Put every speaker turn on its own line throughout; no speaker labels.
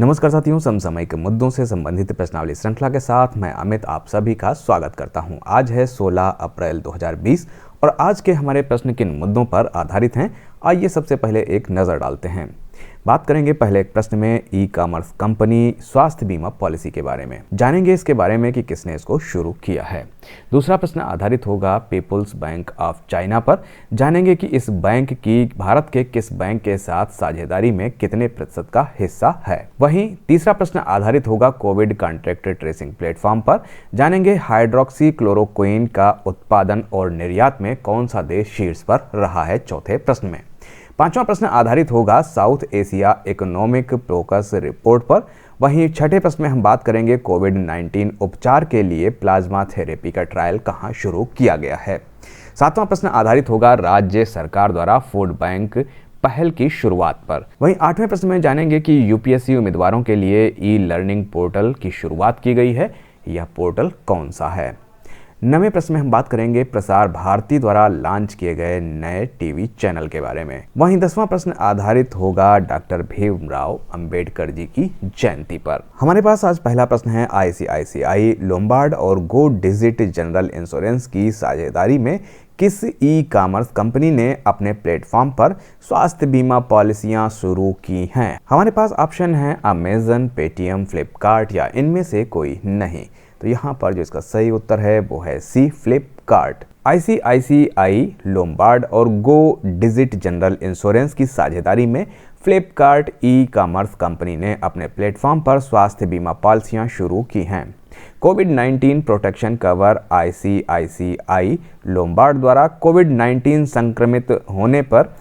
नमस्कार साथियों, समसामयिक मुद्दों से संबंधित प्रश्नावली श्रृंखला के साथ मैं अमित आप सभी का स्वागत करता हूं। आज है 16 अप्रैल 2020 और आज के हमारे प्रश्न किन मुद्दों पर आधारित हैं, आइए सबसे पहले एक नज़र डालते हैं। बात करेंगे पहले एक प्रश्न में ई कॉमर्स कंपनी स्वास्थ्य बीमा पॉलिसी के बारे में। जानेंगे इसके बारे में कि किसने इसको शुरू किया है। दूसरा प्रश्न आधारित होगा पीपुल्स बैंक ऑफ चाइना पर। जानेंगे कि इस बैंक की भारत के किस बैंक के साथ साझेदारी में कितने प्रतिशत का हिस्सा है। वहीं तीसरा प्रश्न आधारित होगा कोविड कॉन्ट्रैक्ट ट्रेसिंग प्लेटफॉर्म पर। जानेंगे हाइड्रोक्सी क्लोरोक्विन का उत्पादन और निर्यात में कौन सा देश शीर्ष पर रहा है चौथे प्रश्न में। पांचवा प्रश्न आधारित होगा south Asia economic focus report पर। वहीं छठे प्रश्न में हम बात करेंगे कोविड-19 उपचार के लिए प्लाज्मा थेरेपी का ट्रायल कहां शुरू किया गया है। सातवां प्रश्न आधारित होगा राज्य सरकार द्वारा फूड बैंक पहल की शुरुआत पर। वहीं आठवें प्रश्न में जानेंगे कि यूपीएससी उम्मीदवारों के लिए ई लर्निंग पोर्टल की शुरुआत की गई है। यह पोर्टल कौन सा है। नवें प्रश्न में हम बात करेंगे प्रसार भारती द्वारा लॉन्च किए गए नए टीवी चैनल के बारे में। वहीं 10वां प्रश्न आधारित होगा डॉक्टर भीमराव अंबेडकर जी की जयंती पर। हमारे पास आज पहला प्रश्न है आईसीआईसीआई लोम्बार्ड और गो डिजिट जनरल इंश्योरेंस की साझेदारी में किस ई कॉमर्स कंपनी ने अपने प्लेटफॉर्म पर स्वास्थ्य बीमा पॉलिसियां शुरू की हैं। हमारे पास ऑप्शन है अमेजन, पेटीएम, फ्लिपकार्ट या इनमें से कोई नहीं। तो यहाँ पर जो इसका सही उत्तर है वो है सी, फ्लिपकार्ट। आईसीआईसीआई लोम्बार्ड और गो डिजिट जनरल इंश्योरेंस की साझेदारी में फ्लिपकार्ट ई कॉमर्स कंपनी ने अपने प्लेटफॉर्म पर स्वास्थ्य बीमा पॉलिसियां शुरू की हैं। कोविड-19 प्रोटेक्शन कवर आईसीआईसीआई लोम्बार्ड द्वारा कोविड-19 संक्रमित होने पर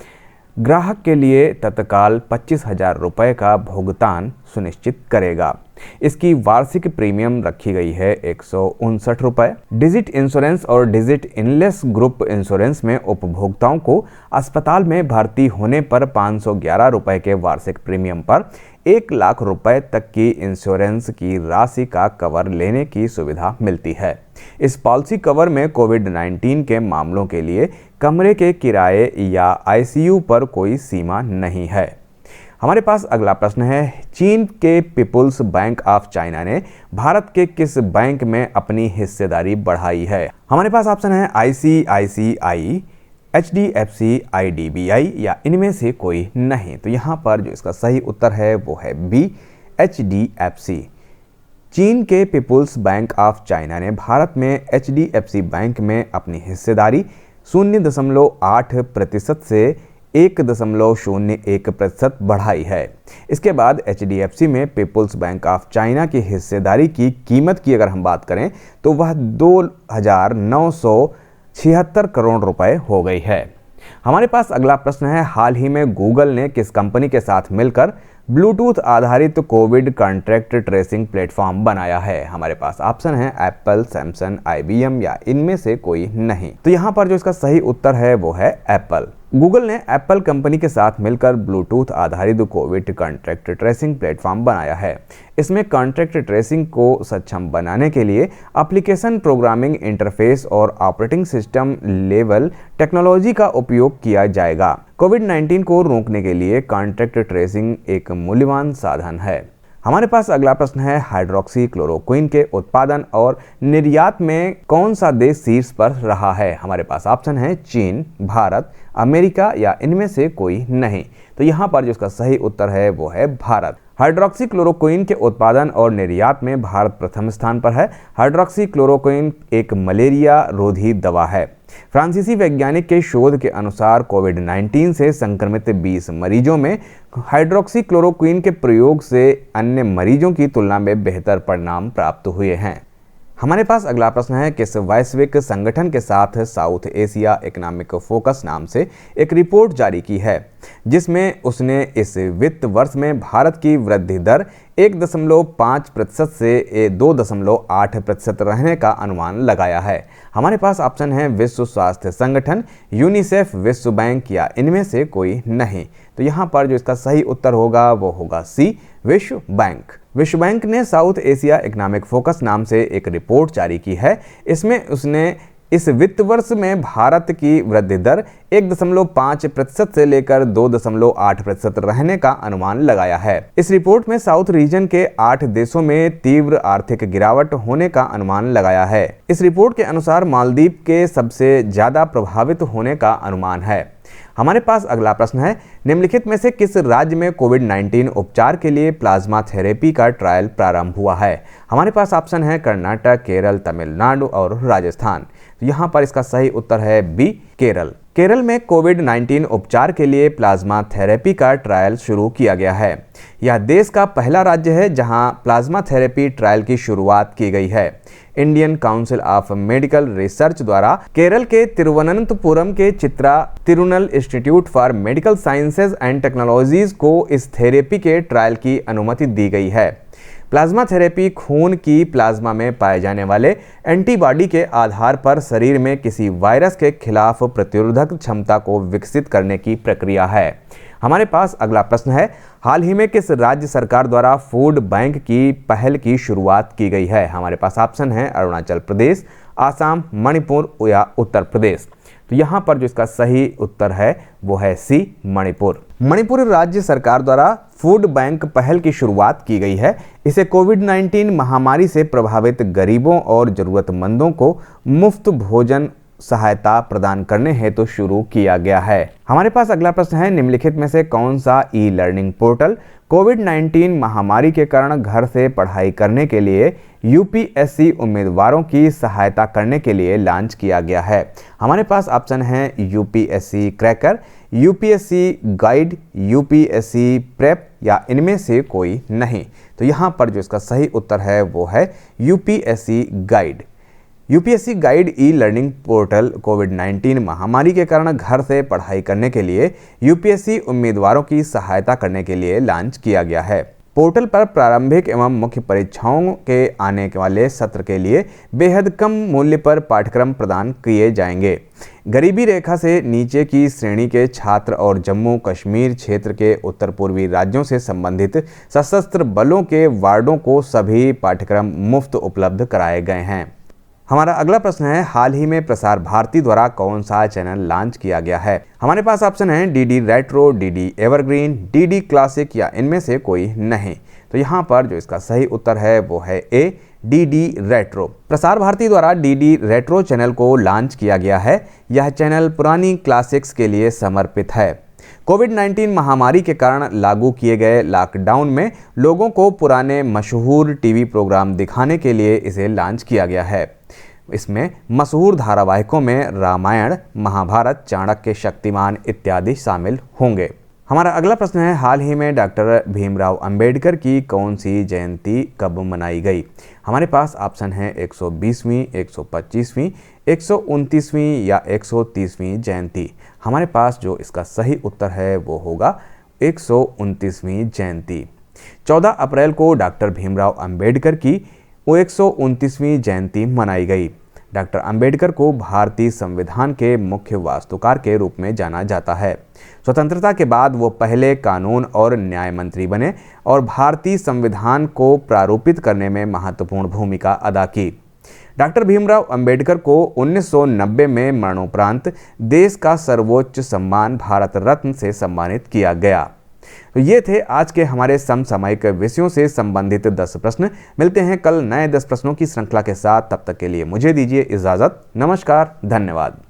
ग्राहक के लिए तत्काल 25,000 रुपये का भुगतान सुनिश्चित करेगा। इसकी वार्षिक प्रीमियम रखी गई है 159 रुपये। डिजिट इंश्योरेंस और डिजिट इनलेस ग्रुप इंश्योरेंस में उपभोक्ताओं को अस्पताल में भर्ती होने पर 511 रुपये के वार्षिक प्रीमियम पर 1 लाख रुपए तक की इंश्योरेंस की राशि का कवर लेने की सुविधा मिलती है। इस पॉलिसी कवर में कोविड-19 के मामलों के लिए कमरे के किराए या आईसीयू पर कोई सीमा नहीं है। हमारे पास अगला प्रश्न है चीन के पीपुल्स बैंक ऑफ चाइना ने भारत के किस बैंक में अपनी हिस्सेदारी बढ़ाई है। हमारे पास ऑप्शन है आईसीआईसीआई, एचडीएफसी, आईडीबीआई या इनमें से कोई नहीं। तो यहाँ पर जो इसका सही उत्तर है वो है बी, एचडीएफसी। चीन के पीपुल्स बैंक ऑफ चाइना ने भारत में एचडीएफसी बैंक में अपनी हिस्सेदारी 0.8% से 1.01% बढ़ाई है। इसके बाद एचडीएफसी में पीपुल्स बैंक ऑफ चाइना की हिस्सेदारी की कीमत की अगर हम बात करें तो वह 2,976 करोड़ रुपए हो गई है। हमारे पास अगला प्रश्न है हाल ही में गूगल ने किस कंपनी के साथ मिलकर ब्लूटूथ आधारित कोविड कॉन्ट्रैक्ट ट्रेसिंग प्लेटफॉर्म बनाया है। हमारे पास ऑप्शन है एप्पल, सैमसंग, आईबीएम या इनमें से कोई नहीं। तो यहाँ पर जो इसका सही उत्तर है वो है एप्पल। गूगल ने एप्पल कंपनी के साथ मिलकर ब्लूटूथ आधारित कोविड कॉन्ट्रैक्ट ट्रेसिंग प्लेटफॉर्म बनाया है। इसमें कॉन्ट्रैक्ट ट्रेसिंग को सक्षम बनाने के लिए एप्लीकेशन प्रोग्रामिंग इंटरफेस और ऑपरेटिंग सिस्टम लेवल टेक्नोलॉजी का उपयोग किया जाएगा। कोविड-19 को रोकने के लिए कॉन्ट्रैक्ट ट्रेसिंग एक मूल्यवान साधन है। हमारे पास अगला प्रश्न है हाइड्रोक्सी क्लोरोक्विन के उत्पादन और निर्यात में कौन सा देश शीर्ष पर रहा है। हमारे पास ऑप्शन है चीन, भारत, अमेरिका या इनमें से कोई नहीं। तो यहाँ पर जो इसका सही उत्तर है वो है भारत। हाइड्रोक्सी क्लोरोक्विन के उत्पादन और निर्यात में भारत प्रथम स्थान पर है। हाइड्रोक्सी क्लोरोक्विन एक मलेरिया रोधी दवा है। फ्रांसीसी वैज्ञानिक के शोध के अनुसार कोविड-19 से संक्रमित 20 मरीजों में हाइड्रोक्सी क्लोरोक्विन के प्रयोग से अन्य मरीजों की तुलना में बेहतर परिणाम प्राप्त हुए हैं। हमारे पास अगला प्रश्न है किस वैश्विक संगठन के साथ साउथ एशिया इकोनॉमिक फोकस नाम से एक रिपोर्ट जारी की है, जिसमें उसने इस वित्त वर्ष में भारत की वृद्धि दर 1.5% से 2.8% रहने का अनुमान लगाया है। हमारे पास ऑप्शन है विश्व स्वास्थ्य संगठन, यूनिसेफ, विश्व बैंक या इनमें से कोई नहीं। तो यहाँ पर जो इसका सही उत्तर होगा वो होगा सी, विश्व बैंक। विश्व बैंक ने साउथ एशिया इकोनॉमिक फोकस नाम से एक रिपोर्ट जारी की है। इसमें उसने इस वित्त वर्ष में भारत की वृद्धि दर 1.5% से लेकर 2.8% रहने का अनुमान लगाया है। इस रिपोर्ट में साउथ रीजन के 8 देशों में तीव्र आर्थिक गिरावट होने का अनुमान लगाया है। इस रिपोर्ट के अनुसार मालदीव के सबसे ज्यादा प्रभावित होने का अनुमान है। हमारे पास अगला प्रश्न है, निम्नलिखित में से किस राज्य में कोविड-19 उपचार के लिए प्लाज्मा थेरेपी का ट्रायल प्रारंभ हुआ है? हमारे पास ऑप्शन है कर्नाटक, केरल, तमिलनाडु और राजस्थान। तो यहाँ पर इसका सही उत्तर है बी, केरल। केरल में कोविड-19 उपचार के लिए प्लाज्मा थेरेपी का ट्रायल शुरू किया गया है। यह देश का पहला राज्य है जहां प्लाज्मा थेरेपी ट्रायल की शुरुआत की गई है। Indian council of medical research द्वारा केरल के तिरुवनंतपुरम के Chitra Tirunal institute for medical sciences and technologies को इस थेरेपी के ट्रायल की अनुमति दी गई है। प्लाज्मा थेरेपी खून की प्लाज्मा में पाए जाने वाले एंटीबॉडी के आधार पर शरीर में किसी वायरस के खिलाफ प्रतिरोधक क्षमता को विकसित करने की प्रक्रिया है। हमारे पास अगला प्रश्न है, हाल ही में किस राज्य सरकार द्वारा फूड बैंक की पहल की शुरुआत की गई है? हमारे पास ऑप्शन है अरुणाचल प्रदेश, आसाम, मणिपुर या उत्तर प्रदेश। तो यहाँ पर जो इसका सही उत्तर है वो है सी, मणिपुर। मणिपुर राज्य सरकार द्वारा फूड बैंक पहल की शुरुआत की गई है। इसे कोविड-19 महामारी से प्रभावित गरीबों और जरूरतमंदों को मुफ्त भोजन सहायता प्रदान करने हेतु शुरू किया गया है। हमारे पास अगला प्रश्न है, निम्नलिखित में से कौन सा ई लर्निंग पोर्टल कोविड-19 महामारी के कारण घर से पढ़ाई करने के लिए यूपीएससी उम्मीदवारों की सहायता करने के लिए लॉन्च किया गया है? हमारे पास ऑप्शन है UPSC cracker, UPSC guide, UPSC prep या इनमें से कोई नहीं। तो यहाँ पर जो इसका सही उत्तर है वो है UPSC guide. UPSC guide e learning portal कोविड-19 महामारी के कारण घर से पढ़ाई करने के लिए यूपीएससी उम्मीदवारों की सहायता करने के लिए लॉन्च किया गया है। पोर्टल पर प्रारंभिक एवं मुख्य परीक्षाओं के आने वाले सत्र के लिए बेहद कम मूल्य पर पाठ्यक्रम प्रदान किए जाएंगे। गरीबी रेखा से नीचे की श्रेणी के छात्र और जम्मू कश्मीर क्षेत्र के उत्तर पूर्वी राज्यों से संबंधित सशस्त्र बलों के वार्डों को सभी पाठ्यक्रम मुफ्त उपलब्ध कराए गए हैं। हमारा अगला प्रश्न है, हाल ही में प्रसार भारती द्वारा कौन सा चैनल लॉन्च किया गया है? हमारे पास ऑप्शन है DD retro, DD evergreen, DD classic या इनमें से कोई नहीं। तो यहाँ पर जो इसका सही उत्तर है वो है ए, डीडी रेट्रो। प्रसार भारती द्वारा डीडी रेट्रो चैनल को लॉन्च किया गया है। यह चैनल पुरानी क्लासिक्स के लिए समर्पित है। कोविड-19 महामारी के कारण लागू किए गए लॉकडाउन में लोगों को पुराने मशहूर टीवी प्रोग्राम दिखाने के लिए इसे लॉन्च किया गया है। इसमें मशहूर धारावाहिकों में रामायण, महाभारत, चाणक्य, शक्तिमान इत्यादि शामिल होंगे। हमारा अगला प्रश्न है, हाल ही में डॉक्टर भीमराव अंबेडकर की कौन सी जयंती कब मनाई गई? हमारे पास ऑप्शन है 120वीं, 125वीं, 129वीं या 130वीं जयंती। हमारे पास जो इसका सही उत्तर है वो होगा 129वीं जयंती। 14 अप्रैल को डॉक्टर भीमराव अंबेडकर की 129वीं जयंती मनाई गई। डॉक्टर अंबेडकर को भारतीय संविधान के मुख्य वास्तुकार के रूप में जाना जाता है। स्वतंत्रता के बाद वो पहले कानून और न्याय मंत्री बने और भारतीय संविधान को प्रारूपित करने में महत्वपूर्ण भूमिका अदा की। डॉक्टर भीमराव अंबेडकर को 1990 में मरणोपरांत देश का सर्वोच्च सम्मान भारत रत्न से सम्मानित किया गया। तो ये थे आज के हमारे समसामयिक विषयों से संबंधित 10 प्रश्न। मिलते हैं कल नए 10 प्रश्नों की श्रृंखला के साथ। तब तक के लिए मुझे दीजिए इजाजत। नमस्कार, धन्यवाद।